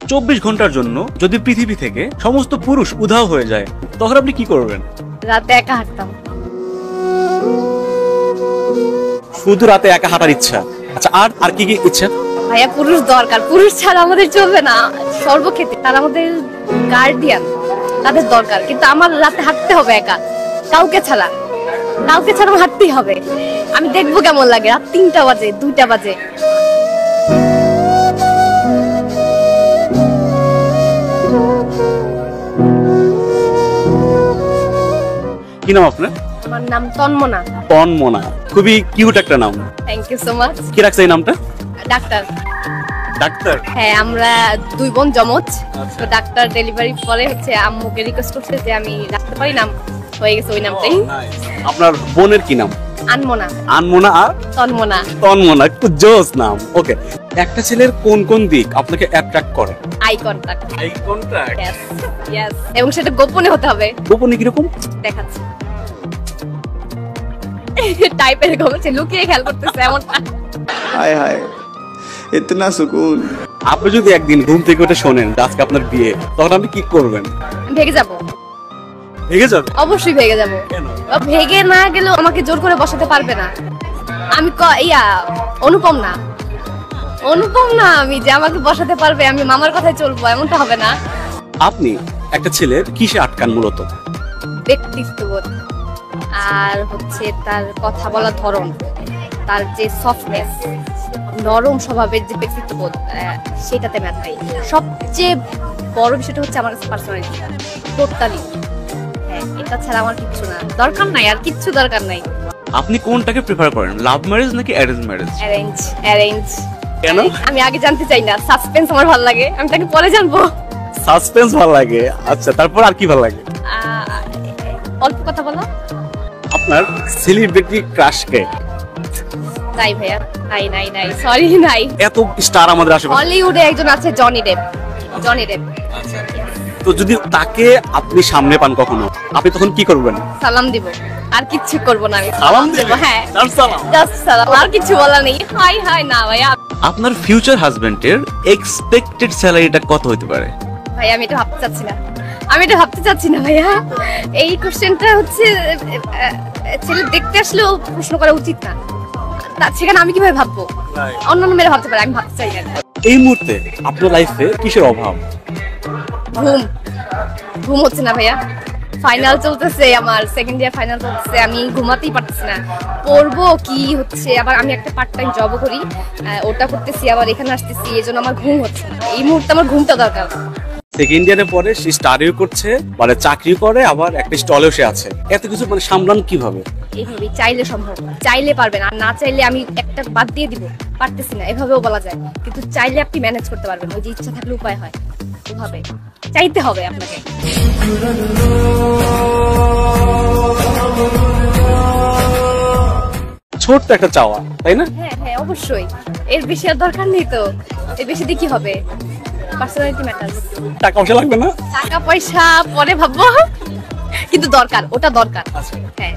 24 ঘন্টার জন্য যদি পৃথিবী থেকে সমস্ত পুরুষ উধাও হয়ে যায় তখন আপনি কি করবেন? রাতে একা হাঁটতাম। শুধু রাতে একা হাঁটার ইচ্ছা? আচ্ছা, আর কি কি ইচ্ছা? ভাইয়া পুরুষ দরকার, পুরুষ ছাড়া আমাদের চলবে না সর্বক্ষেত্রে। তারা আমাদের গার্ডিয়ান, তাদের দরকার। কিন্তু আমার রাতে হাঁটতে হবে একা, কাউকে ছাড়া আমার হাঁটতেই হবে। আমি দেখবো কেমন লাগে রাত 3টা বাজে 2টা বাজে। কি নাম আপনার? আমার নাম তন্মনা। তন্মনা, খুবই কিউট একটা নাম। Thank you so much. কি রাখছে এই নামটা? ডাক্তার। ডাক্তার? হ্যাঁ, আমরা 2 বোন জমজ। তো ডাক্তার ডেলিভারি পরে হচ্ছে আম্মুকে রিকোয়েস্ট করছে যে আমি রাখতে পারি, নাম হয়ে গেছে ওই নামটাই। আপনার বোনের কি নাম? আনমনা। আনমনা আর তন্মনা। তন্মনা, একটু জোস নাম। ওকে, একটা ছেলের কোন কোন দিক আপনাকে অ্যাট্রাক্ট করে? Eye contact. Eye contact? Yes yes, এবং সেটা গোপনে হতে হবে। গোপনে কিরকম? দেখাচ্ছি। টাইপের গোপনে লুকিয়ে খেয়াল করতেছে এমনটা। हाय हाय इतना सुकून। আপনি যদি একদিন ঘুম থেকে উঠে শোনেন আজকে আপনার বিয়ে, তখন আপনি কি করবেন? ভেগে যাব। ভেগে যাবে? অবশ্যই ভেগে যাব। কেন? ভেগে না গেলেও আমাকে জোর করে বসাতে পারবে না। আমি অনুপম না আমি যে আমাকে বসাতে পারবে, আমি মামার কথায় চলবো, এমনটা হবে না। আপনি একটা ছেলের কিসে আটকান মূলত? ব্যক্তিত্ববোধ, আর হচ্ছে তার কথা বলার ধরন, তার যে সফটনেস, নরম স্বভাবের যে ব্যক্তিত্ববোধ, সেটাতে ম্যাটার। সবচেয়ে বড় বিষয়টা হচ্ছে আমার কাছে পার্সোনালিটি, টোটালি। হ্যাঁ, এটা ছাড়া আমার কিচ্ছু না, দরকার নাই, আর কিচ্ছু দরকার নাই। আপনি কোনটাকে প্রেফার করেন, লাভ ম্যারেজ নাকি অ্যারেঞ্জ ম্যারেজ? অ্যারেঞ্জ। কেন? আমি আগে জানতে চাই না, সাসপেন্স আমার ভালো লাগে, আমি তাকে পরে জানবো। সাসপেন্স ভালো লাগে? আচ্ছা, তারপর আর কি ভালো লাগে? অল্প কথা বলো। আপনার সেলিব্রিটি ক্রাশ কে? নাই ভাইয়া, নাই, সরি নাই। এত স্টার আমাদের আশেপাশে। হলিউডে একজন আছে, জনি ডেপ। তো যদি তাকে আপনি সামনে পান কখনো, আপনি তখন কি করবেন? সালাম দিব, আর কিচ্ছু করব না। আমি সালাম দেব? হ্যাঁ, সালাম, জাস্ট সালাম, আর কিছু বলা নেই। হাই না ভাইয়া। আপনার ফিউচার হাজবেন্ডের এক্সপেক্টেড স্যালারিটা কত হতে পারে? ভাইয়া আমি এটা ভাবতে চাচ্ছি না ভাইয়া। এই কোশ্চেনটা হচ্ছে ছেলে দেখতে আসলেও প্রশ্ন করা উচিত না। সেখানে আমি কিভাবে ভাববো? অন্যান্য মেয়েরা ভাবতে পারে, আমি ভাবতে চাই না। এই মুহূর্তে আপনার লাইফে কিসের অভাব? ঘুম হচ্ছে না ভাইয়া। ফাইনাল চলতেছে, আমার সেকেন্ড ইয়ার ফাইনাল চলতেছে, আমি ঘুমাতেই পারতেছি না। পড়বো কি হচ্ছে, আবার আমি একটা পার্ট টাইম জবও করি, ওটা করতেছি, আবার এখানে আসতেছি, এই জন্য আমার ঘুম হচ্ছে না। এই মুহূর্তে আমার ঘুমটা দরকার। সেকেন্ড ইয়ারে পরে সে স্টাডিও করছে, মানে চাকরি করে, আবার একটা স্টলেও সে আছে। এত কিছু মানে সামলান কিভাবে? এইভাবে চাইলে সম্ভব, চাইলে পারবেন, আর না চাইলে আমি একটা বাদ দিয়ে দিব, পারতেছি না, এভাবেও বলা যায়। কিন্তু চাইলে আপনি ম্যানেজ করতে পারবেন, ওই যে ইচ্ছা থাকলে উপায় হয়। ওভাবে চাইতে হবে আপনাকে। ছোট্ট একটা চাওয়া, তাই না? হ্যাঁ অবশ্যই, এর বেশি আর দরকার নেই। তো এর বেশি দিয়ে কি হবে? Personality matters. টাকা পয়সা লাগবে না? টাকা পয়সা পরে ভাববো, কিন্তু দরকার, ওটা দরকার। হ্যাঁ।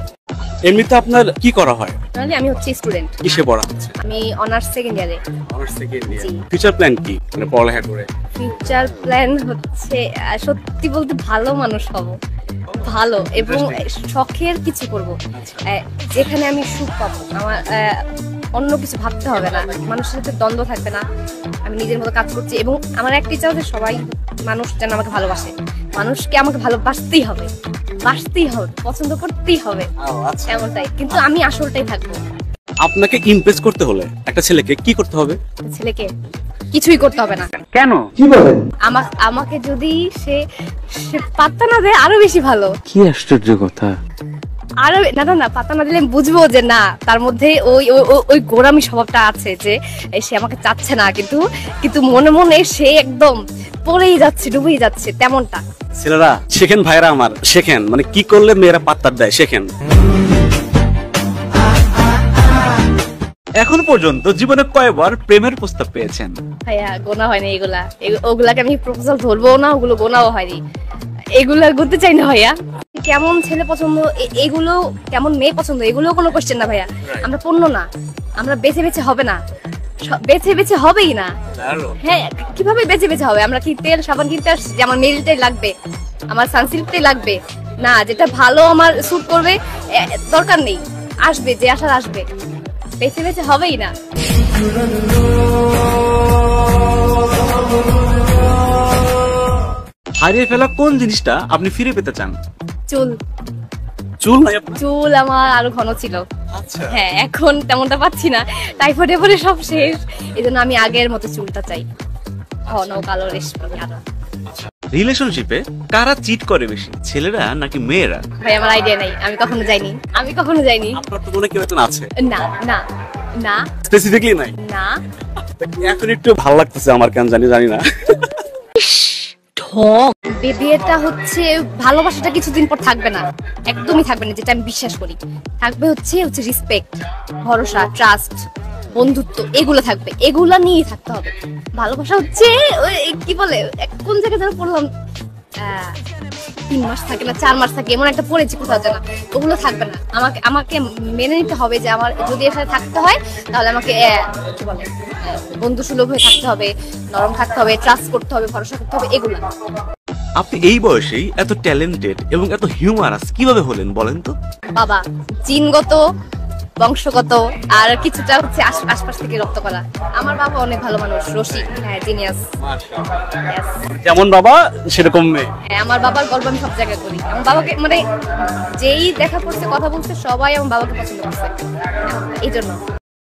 এমনিতে আপনার কি করা হয়? আমি হচ্ছে স্টুডেন্ট। কিসে পড়া হচ্ছে? আমি অনার্স সেকেন্ড ইয়ারে। Honours second year. Future plan কি, মানে পড়ালেখা করে? ফিউচার প্ল্যান হচ্ছে সত্যি বলতে ভালো মানুষ হব, ভালো এবং শখের কিছু করব, যেখানে আমি সুখ পাবো। আমার অন্য কিছু ভাবতে হবে না, মানুষের সাথে দ্বন্দ্ব থাকবে না, আমি নিজের মতো কাজ করছি। এবং আমার একটা ইচ্ছা হচ্ছে সবাই মানুষ যেন আমাকে ভালোবাসে। মানুষকে আমাকে ভালোবাসতেই হবে, পছন্দ করতেই হবে, এমনটাই। কিন্তু আমি আসলটাই থাকবো। আপনাকে ইমপ্রেস করতে হলে একটা ছেলেকে কি করতে হবে? ছেলেকে কিছুই করতে হবে না। কেন? কি বলেন? আমাকে যদি সে পাত্তা না দেয় আরো বেশি ভালো। কি আশ্চর্য কথা! আরো না পাত্তা না দিলে বুঝবো যে না, তার মধ্যে ওই গোড়ামি স্বভাবটা আছে, যে সে আমাকে চাচ্ছে না, কিন্তু মনে মনে সে একদম পড়েই যাচ্ছে, ডুবেই যাচ্ছে, তেমনটা। ছেলেরা শেখেন, ভাইরা আমার শেখেন, মানে কি করলে মেয়েরা পাত্তা দেয় শেখেন। এখন পর্যন্ত জীবনে কয়বার প্রেমের প্রস্তাব পেয়েছেন? ভাইয়া গোনা হয়নি এগুলা, ওগুলাকে আমি প্রপোজাল ধরবো না, ওগুলো গোনাও হয়নি, এগুলা করতে চাই না ভাইয়া। কেমন ছেলে পছন্দ, এগুলো কেমন মেয়ে পছন্দ, এগুলো কোনো কোশ্চেন না ভাইয়া। আমরা পণ্য না, আমরা বেছে বেছে হবে না, বেছে বেছে হবেই না। হ্যাঁ, কিভাবে বেছে বেছে হবে? আমরা কি তেল সাবান কিনতে আসছি যে আমার মেরিলটাই লাগবে, আমার সানসিল্কটাই লাগবে? না, যেটা ভালো আমার স্যুট করবে দরকার নেই, আসবে যে আসার আসবে, বেছে বেছে হবেই না। হারিয়ে ফেলা কোন জিনিসটা আপনি ফিরে পেতে চান? চুল। চুল নাই আপনার? চুল আমার আরো ঘন ছিল। আচ্ছা। হ্যাঁ, এখন তেমনটা পাচ্ছি না, টাইফয়েডে পরে সব শেষ। এই জন্য আমি আগের মতো চুলটা চাই, ঘন কালো রেশমি আরো। রিলেশনশিপে কারা চিট করে বেশি, ছেলেরা নাকি মেয়েরা? ভাই আমার আইডিয়া নাই, আমি কখনো যাইনি। আপনার তো মনে কেউ একজন আছে। না না না স্পেসিফিকলি নাই? না। এখন একটু ভালো লাগতেছে আমার, কেন জানি না। বিয়েটা হচ্ছে, ভালোবাসাটা কিছুদিন পর থাকবে না, একদমই থাকবে না, যেটা আমি বিশ্বাস করি। থাকবে হচ্ছে রেসপেক্ট, ভরসা, ট্রাস্ট, বন্ধুত্ব, এগুলো থাকবে, এগুলা নিয়ে থাকতে হবে। ভালোবাসা হচ্ছে ওই কি বলে, কোন জায়গায় যেন পড়লাম, 3 মাস থাকে না 4 মাস থাকে, এমন একটা পড়েছি কোথাও যেন, ওগুলো থাকবে না। আমাকে মেনে নিতে হবে যে আমার যদি এর সাথে থাকতে হয় তাহলে আমাকে কি বলে, বন্ধু সুলভ হয়ে থাকতে হবে, নরম থাকতে হবে, ট্রাস্ট করতে হবে, ভরসা করতে হবে, এগুলো। আপনি এই বয়সেই এত ট্যালেন্টেড এবং এত হিউমারাস কিভাবে হলেন বলেন তো? বাবা, জিনগত, বংশগত, আর কিছুটা হচ্ছে আশপাশ থেকে রপ্ত করা। আমার বাবা অনেক ভালো মানুষ, রসিক, হ্যাঁ, জিনিয়াস। যেমন বাবা সেরকম মেয়ে। হ্যাঁ, আমার বাবার গল্প আমি সব জায়গায় করি। আমার বাবাকে মানে যেই দেখা করছে, কথা বলছে, সবাই আমার বাবাকে পছন্দ করছে, এই জন্য।